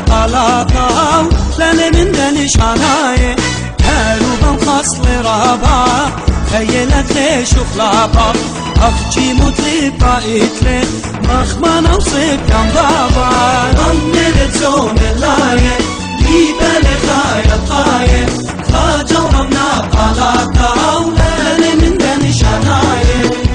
طلاقاو لنا من دنشاناي هروبا خصل رابا خيلت ليش خلابا أخجي مطلب بايتلي مخمانا وصيب كان بابا غملت زوم اللاي ليبا لخايا القاي خاجا ورمنا طلاقاو لنا من دنشاناي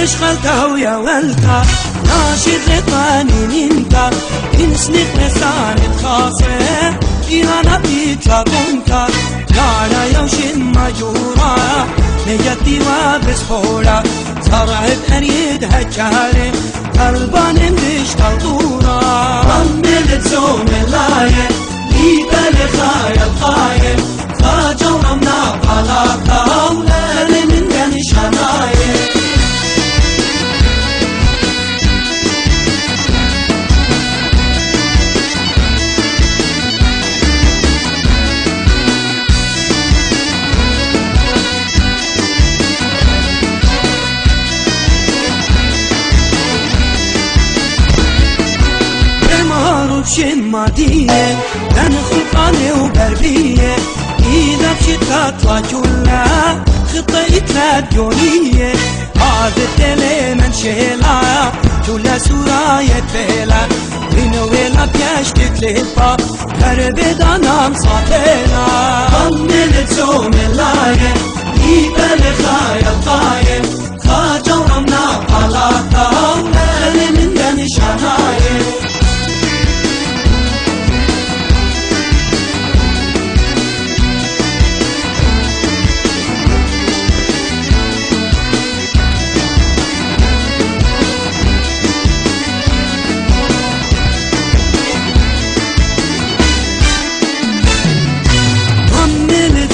ليش خلتا ويا ولتا ناشد لطاني ننتا انسنق لسانة خاصة إيانا بيتلا بنتا يانا يوشن مجورا نجدي وبسحورا صرعب أريد هجاري قلبان اندش تلطورا رملت زوم اللاية ليبا لخايا القاية خاجا ورمنا بلاقا ولالي من دنشاناية بشن مادية أنا خلقانة وبربية إذا بشتات وجولة خطيت لديونية هذا التلي من شيلا جولة سوراية بيلا بنويلا بيشتك للبا هربد أنا مصابيلا غملت زوم اللاية ليبا لخايا القاية خاجا ورمنا بلاقا ولالي من دنشاناية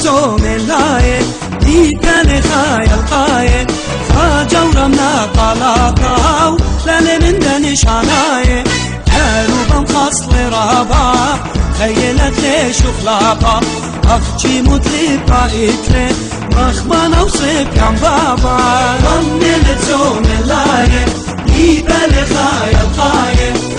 زوم اللاية ليبا لخايا القاية خاجا ورمنا طلاقاو لالي من دنشاناية هروبا خصل رابا خيلت ليش خلابا أخجي مطلب بايتلي مخمانا وصيب كان بابا غملت زوم اللاية ليبا لخايا القاية